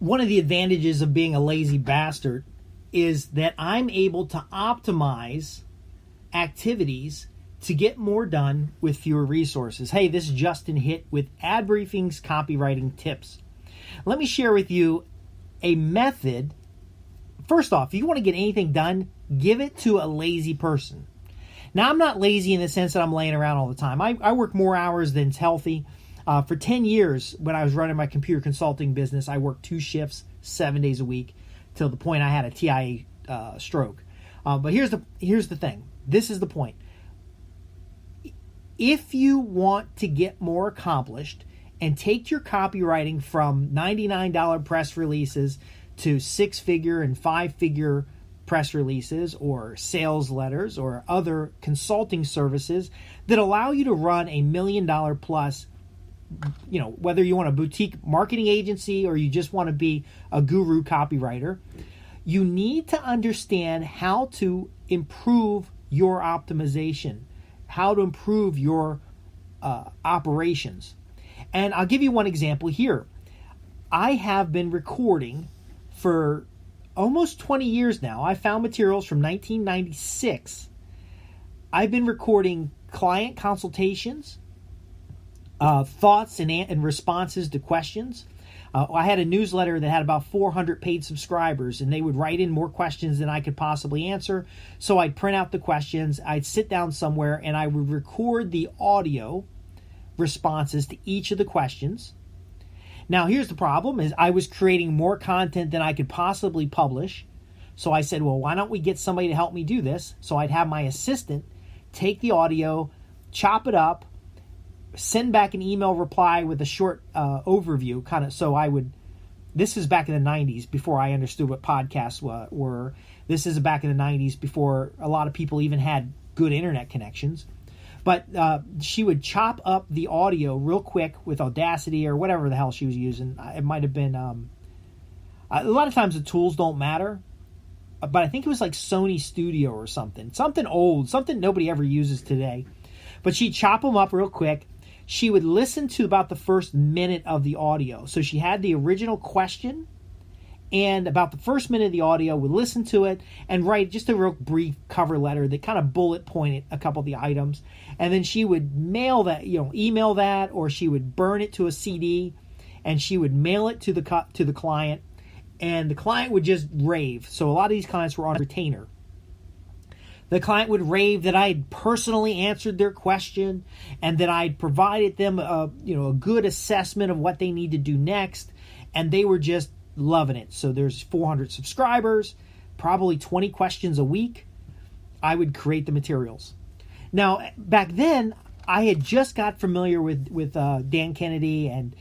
one of the advantages of being a lazy bastard is that I'm able to optimize activities to get more done with fewer resources. Hey, this is Justin Hitt with Ad Briefing's Copywriting Tips. Let me share with you a method. First off, if you want to get anything done, give it to a lazy person. Now, I'm not lazy in the sense that I'm laying around all the time. I work more hours than's healthy. For 10 years, when I was running my computer consulting business, I worked 2 shifts, 7 days a week, till the point I had a TIA stroke. But here's the thing. This is the point. If you want to get more accomplished and take your copywriting from $99 press releases to 6-figure and 5-figure press releases or sales letters or other consulting services that allow you to run $1 million plus, whether you want a boutique marketing agency or you just want to be a guru copywriter, you need to understand how to improve your optimization, how to improve your operations. And I'll give you one example here. I have been recording for almost 20 years now. I found materials from 1996. I've been recording client consultations, thoughts and responses to questions. I had a newsletter that had about 400 paid subscribers, and they would write in more questions than I could possibly answer. So I'd print out the questions, I'd sit down somewhere, and I would record the audio responses to each of the questions. Now, here's the problem, is I was creating more content than I could possibly publish. So I said, well, why don't we get somebody to help me do this? So I'd have my assistant take the audio, chop it up, send back an email reply with a short overview, kind of. So I would, this is back in the 90s before I understood what podcasts were. This is back in the 90s before a lot of people even had good internet connections. But she would chop up the audio real quick with Audacity or whatever the hell she was using. It might have been, a lot of times the tools don't matter, but I think it was like Sony Studio or something old, something nobody ever uses today. But she'd chop them up real quick. She would listen to about the first minute of the audio. So she had the original question, and about the first minute of the audio would listen to it and write just a real brief cover letter that kind of bullet pointed a couple of the items. And then she would mail that, email that, or she would burn it to a CD and she would mail it to the client, and the client would just rave. So a lot of these clients were on retainer. The client would rave that I had personally answered their question and that I'd provided them a good assessment of what they need to do next, and they were just loving it. So there's 400 subscribers, probably 20 questions a week. I would create the materials. Now, back then, I had just got familiar with Dan Kennedy and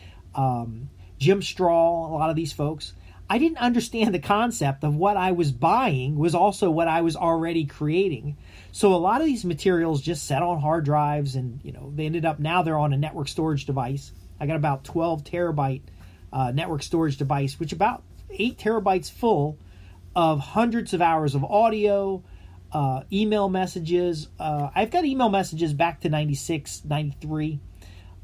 Jim Strahl, a lot of these folks. I didn't understand the concept of what I was buying was also what I was already creating. So a lot of these materials just sat on hard drives, and they ended up, now they're on a network storage device. I got about 12 terabyte network storage device, which about 8 terabytes full of hundreds of hours of audio, email messages. I've got email messages back to 96, 93.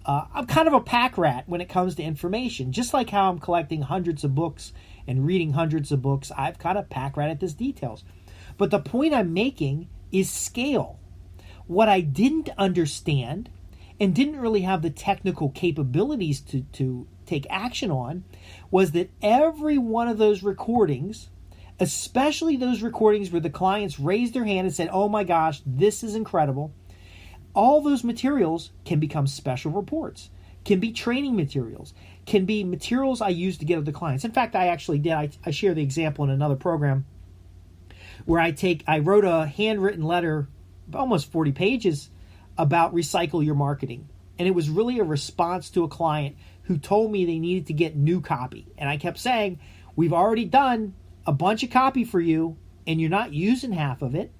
I'm kind of a pack rat when it comes to information. Just like how I'm collecting hundreds of books and reading hundreds of books, I've kind of pack rat at this details. But the point I'm making is scale. What I didn't understand and didn't really have the technical capabilities to take action on was that every one of those recordings, especially those recordings where the clients raised their hand and said, oh my gosh, this is incredible, all those materials can become special reports, can be training materials, can be materials I use to get to the clients. In fact, I actually did. I share the example in another program where I wrote a handwritten letter, almost 40 pages, about recycle your marketing. And it was really a response to a client who told me they needed to get new copy. And I kept saying, we've already done a bunch of copy for you, and you're not using half of it,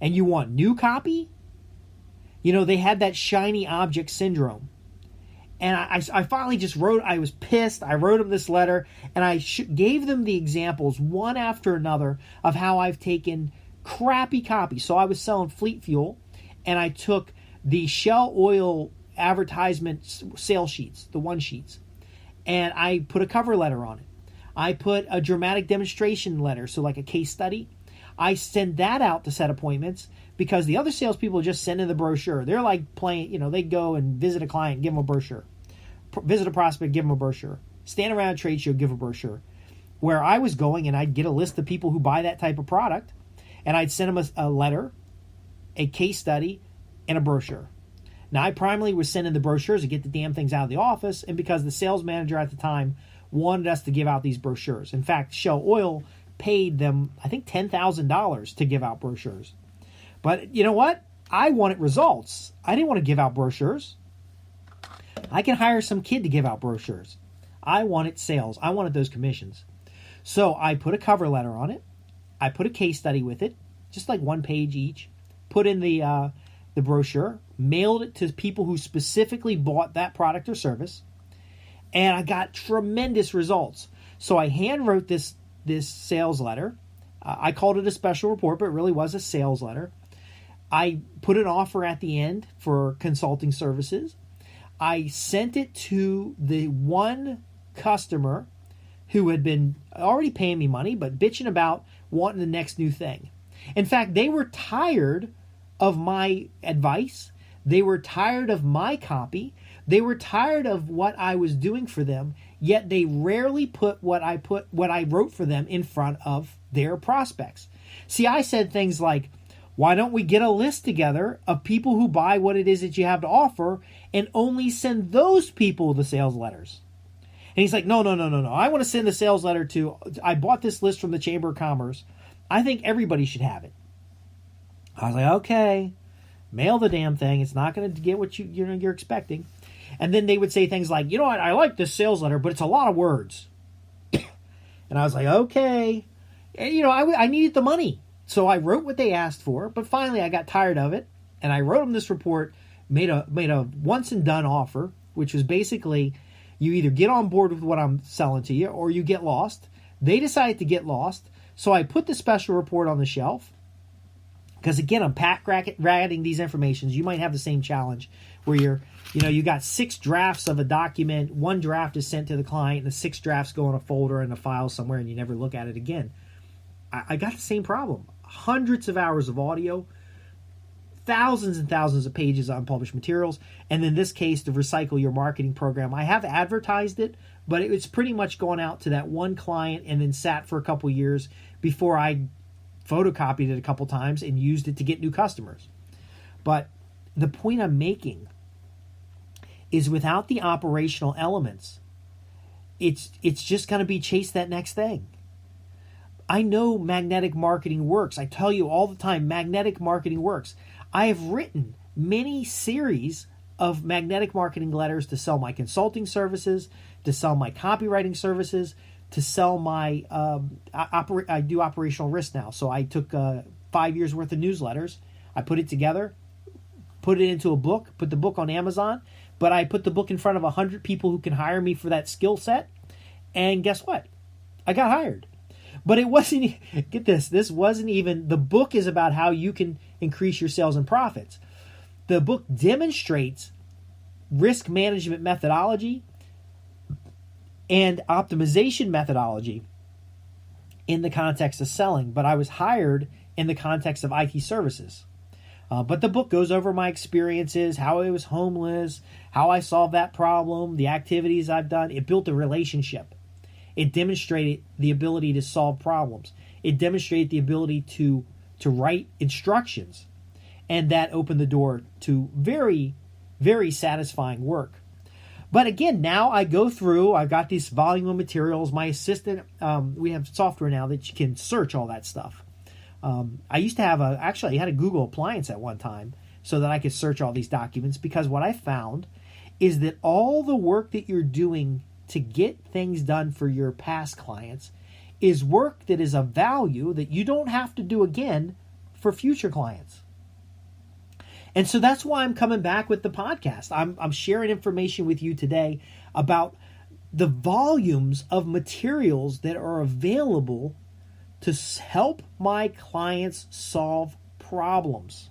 and you want new copy? They had that shiny object syndrome. And I finally just wrote, I was pissed. I wrote them this letter, and I gave them the examples one after another of how I've taken crappy copy. So I was selling Fleet Fuel, and I took the Shell Oil advertisement sales sheets, the one sheets, and I put a cover letter on it. I put a dramatic demonstration letter, so like a case study. I send that out to set appointments because the other salespeople just send in the brochure. They're like playing, they go and visit a client, give them a brochure. Visit a prospect, give them a brochure. Stand around a trade show, give a brochure. Where I was going, and I'd get a list of people who buy that type of product, and I'd send them a letter, a case study, and a brochure. Now, I primarily was sending the brochures to get the damn things out of the office, and because the sales manager at the time wanted us to give out these brochures. In fact, Shell Oil paid them, I think, $10,000 to give out brochures. But you know what? I wanted results. I didn't want to give out brochures. I can hire some kid to give out brochures. I wanted sales. I wanted those commissions. So I put a cover letter on it. I put a case study with it, just like 1 page each. Put in the brochure, mailed it to people who specifically bought that product or service, and I got tremendous results. So I hand wrote this sales letter. I called it a special report, but it really was a sales letter. I put an offer at the end for consulting services. I sent it to the one customer who had been already paying me money, but bitching about wanting the next new thing. In fact, they were tired of my advice. They were tired of my copy. They were tired of what I was doing for them, yet they rarely put what I wrote for them in front of their prospects. See, I said things like, why don't we get a list together of people who buy what it is that you have to offer and only send those people the sales letters? And he's like, no. I want to send the sales letter to, I bought this list from the Chamber of Commerce. I think everybody should have it. I was like, okay, mail the damn thing. It's not going to get what you're expecting. And then they would say things like, you know what, I like this sales letter, but it's a lot of words. And I was like, okay. And, I needed the money. So I wrote what they asked for, but finally I got tired of it. And I wrote them this report, made a once and done offer, which was basically you either get on board with what I'm selling to you or you get lost. They decided to get lost. So I put the special report on the shelf. Because again, I'm pack-ratting these informations. You might have the same challenge where you got 6 drafts of a document. 1 draft is sent to the client, and the 6 drafts go in a folder in a file somewhere, and you never look at it again. I got the same problem. Hundreds of hours of audio, thousands and thousands of pages of unpublished materials, and in this case, the Recycle Your Marketing program. I have advertised it, but it's pretty much gone out to that one client and then sat for a couple years before I photocopied it a couple times and used it to get new customers. But the point I'm making is without the operational elements, it's just going to be chase that next thing. I know magnetic marketing works. I tell you all the time, magnetic marketing works. I have written many series of magnetic marketing letters to sell my consulting services, to sell my copywriting services, to sell my, I do operational risk now. So I took 5 years worth of newsletters. I put it together, put it into a book, put the book on Amazon, but I put the book in front of 100 people who can hire me for that skill set. And guess what? I got hired. But it wasn't, get this wasn't even, the book is about how you can increase your sales and profits. The book demonstrates risk management methodology and optimization methodology in the context of selling, but I was hired in the context of IT services. But the book goes over my experiences, how I was homeless, how I solved that problem, the activities I've done. It built a relationship. It demonstrated the ability to solve problems. It demonstrated the ability to write instructions. And that opened the door to very, very satisfying work. But again, now I go through, I've got this volume of materials. My assistant, we have software now that you can search all that stuff. I used to have I had a Google appliance at one time so that I could search all these documents, because what I found is that all the work that you're doing to get things done for your past clients is work that is of value that you don't have to do again for future clients. And so that's why I'm coming back with the podcast. I'm sharing information with you today about the volumes of materials that are available to help my clients solve problems.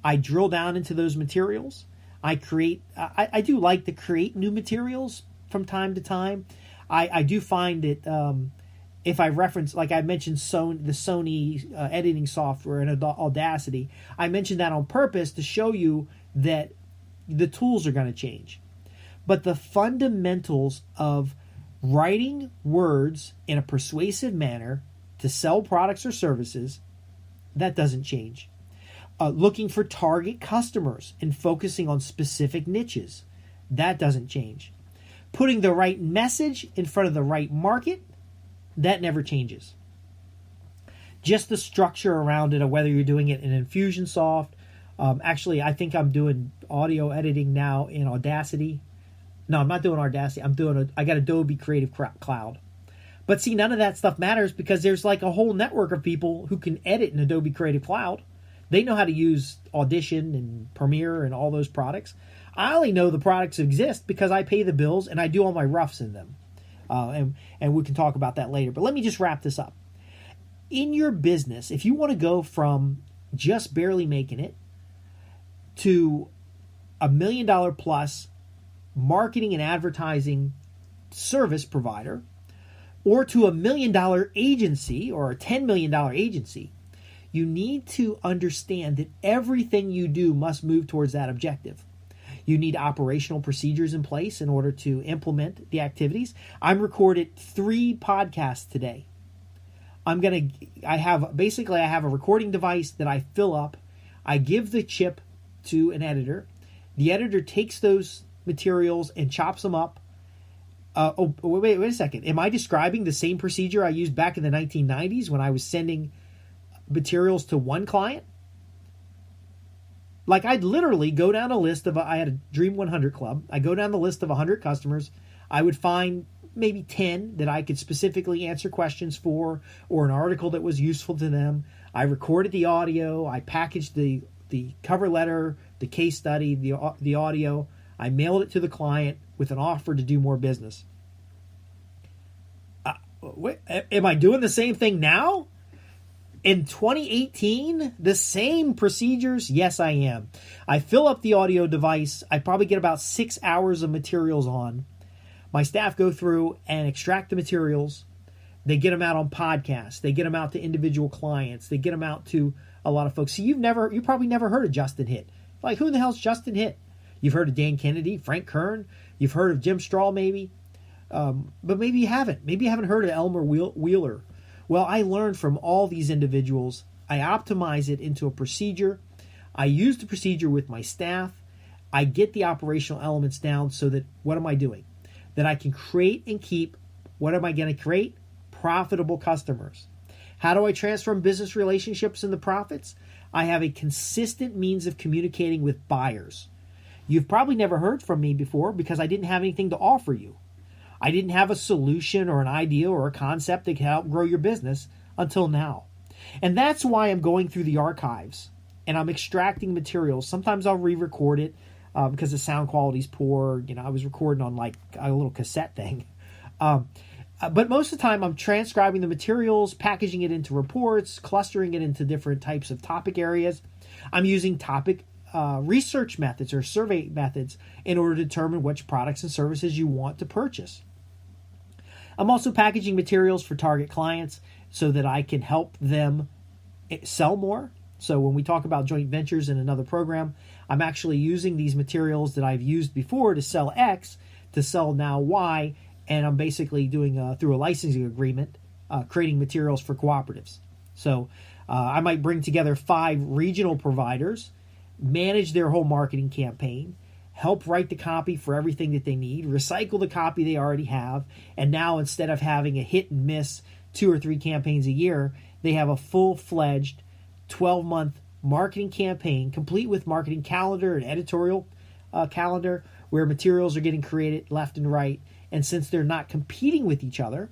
I drill down into those materials. I do like to create new materials from time to time. I do find that if I reference, like I mentioned the Sony editing software and Audacity, I mentioned that on purpose to show you that the tools are going to change. But the fundamentals of writing words in a persuasive manner to sell products or services, that doesn't change. Looking for target customers and focusing on specific niches, that doesn't change. Putting the right message in front of the right market, that never changes. Just the structure around it, whether you're doing it in Infusionsoft. Actually, I think I'm doing audio editing now in Audacity. No, I'm not doing Audacity. I got Adobe Creative Cloud. But see, none of that stuff matters because there's like a whole network of people who can edit in Adobe Creative Cloud. They know how to use Audition and Premiere and all those products. I only know the products exist because I pay the bills and I do all my roughs in them. And we can talk about that later. But let me just wrap this up. In your business, if you want to go from just barely making it to $1 million plus marketing and advertising service provider, or to $1 million agency or a $10 million agency, you need to understand that everything you do must move towards that objective. You need operational procedures in place in order to implement the activities. I'm recorded 3 podcasts today. I have a recording device that I fill up. I give the chip to an editor. The editor takes those materials and chops them up. Wait a second. Am I describing the same procedure I used back in the 1990s when I was sending materials to one client? Like, I'd literally go down a list of, I had a Dream 100 Club. I go down the list of 100 customers. I would find maybe 10 that I could specifically answer questions for, or an article that was useful to them. I recorded the audio. I packaged the cover letter, the case study, the audio. I mailed it to the client with an offer to do more business. Am I doing the same thing now? In 2018, the same procedures? Yes, I am. I fill up the audio device. I probably get about 6 hours of materials on. My staff go through and extract the materials. They get them out on podcasts. They get them out to individual clients. They get them out to a lot of folks. So you probably never heard of Justin Hitt. Like, who the hell's Justin Hitt? You've heard of Dan Kennedy, Frank Kern. You've heard of Jim Strahl, maybe. But maybe you haven't. Maybe you haven't heard of Elmer Wheeler. Well, I learned from all these individuals. I optimize it into a procedure. I use the procedure with my staff. I get the operational elements down so that, what am I doing? That I can create and keep, what am I going to create? Profitable customers. How do I transform business relationships into profits? I have a consistent means of communicating with buyers. You've probably never heard from me before because I didn't have anything to offer you. I didn't have a solution or an idea or a concept that can help grow your business until now. And that's why I'm going through the archives and I'm extracting materials. Sometimes I'll re-record it because the sound quality is poor. You know, I was recording on like a little cassette thing. But most of the time I'm transcribing the materials, packaging it into reports, clustering it into different types of topic areas. I'm using topic research methods or survey methods in order to determine which products and services you want to purchase. I'm also packaging materials for target clients so that I can help them sell more. So when we talk about joint ventures in another program, I'm actually using these materials that I've used before to sell X to sell now Y, and I'm basically doing through a licensing agreement, creating materials for cooperatives. So I might bring together 5 regional providers, manage their whole marketing campaign, help write the copy for everything that they need, recycle the copy they already have, and now instead of having a hit and miss 2 or 3 campaigns a year, they have a full-fledged 12-month marketing campaign, complete with marketing calendar and editorial calendar, where materials are getting created left and right. And since they're not competing with each other,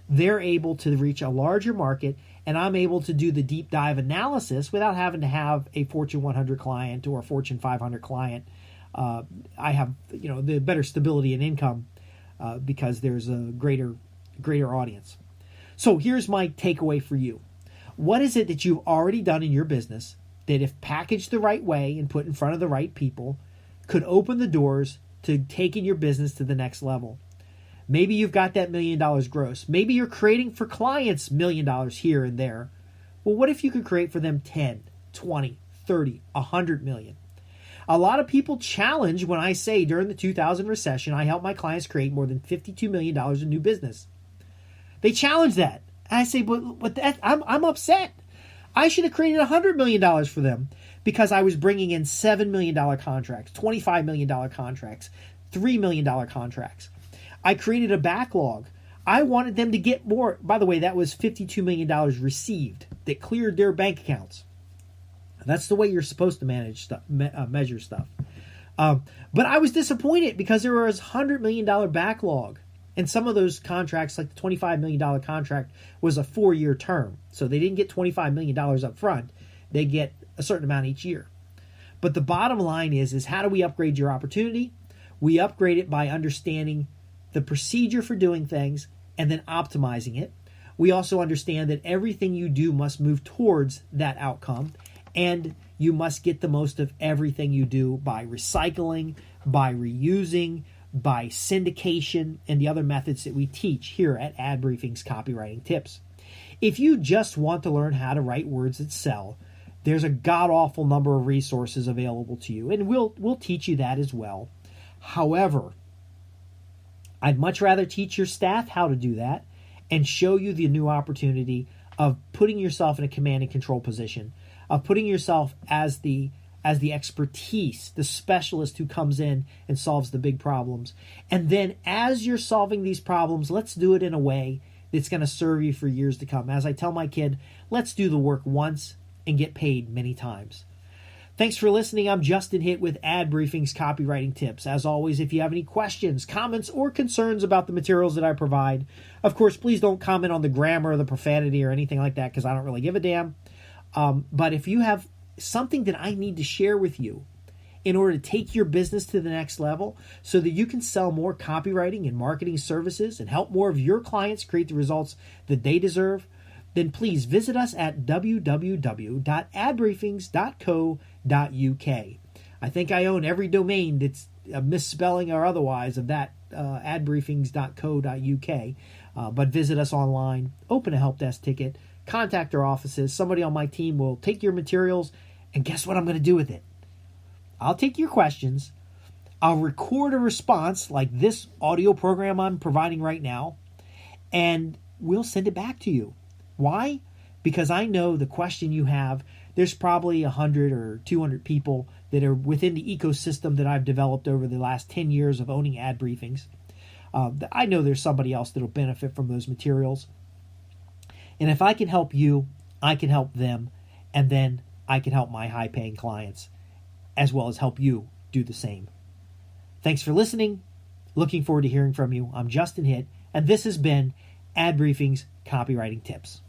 they're able to reach a larger market, and I'm able to do the deep dive analysis without having to have a Fortune 100 client or a Fortune 500 client. I have, the better stability and income because there's a greater audience. So here's my takeaway for you. What is it that you've already done in your business that, if packaged the right way and put in front of the right people, could open the doors to taking your business to the next level? Maybe you've got that $1 million gross. Maybe you're creating for clients $1 million here and there. Well, what if you could create for them 10, 20, 30, 100 million? A lot of people challenge when I say during the 2000 recession, I helped my clients create more than $52 million in new business. They challenge that. And I say, but that, I'm upset. I should have created $100 million for them because I was bringing in $7 million contracts, $25 million contracts, $3 million contracts. I created a backlog. I wanted them to get more. By the way, that was $52 million received that cleared their bank accounts. That's the way you're supposed to manage stuff, measure stuff. But I was disappointed because there was $100 million backlog. And some of those contracts, like the $25 million contract, was a 4-year term. So they didn't get $25 million up front. They get a certain amount each year. But the bottom line is how do we upgrade your opportunity? We upgrade it by understanding the procedure for doing things and then optimizing it. We also understand that everything you do must move towards that outcome. And you must get the most of everything you do by recycling, by reusing, by syndication, and the other methods that we teach here at Ad Briefing's Copywriting Tips. If you just want to learn how to write words that sell, there's a god-awful number of resources available to you, and we'll teach you that as well. However, I'd much rather teach your staff how to do that and show you the new opportunity of putting yourself in a command and control position, of putting yourself as the expertise, the specialist who comes in and solves the big problems. And then as you're solving these problems, let's do it in a way that's going to serve you for years to come. As I tell my kid, let's do the work once and get paid many times. Thanks for listening. I'm Justin Hitt with Ad Briefing's Copywriting Tips. As always, if you have any questions, comments, or concerns about the materials that I provide, of course, please don't comment on the grammar or the profanity or anything like that because I don't really give a damn. But if you have something that I need to share with you in order to take your business to the next level so that you can sell more copywriting and marketing services and help more of your clients create the results that they deserve, then please visit us at www.adbriefings.co.uk. I think I own every domain that's a misspelling or otherwise of that adbriefings.co.uk. But visit us online, open a help desk ticket, contact our offices. Somebody on my team will take your materials, and guess what I'm going to do with it? I'll take your questions. I'll record a response like this audio program I'm providing right now, and we'll send it back to you. Why? Because I know the question you have, there's probably 100 or 200 people that are within the ecosystem that I've developed over the last 10 years of owning Ad Briefings. I know there's somebody else that will benefit from those materials. And if I can help you, I can help them, and then I can help my high-paying clients, as well as help you do the same. Thanks for listening. Looking forward to hearing from you. I'm Justin Hitt, and this has been Ad Briefing's Copywriting Tips.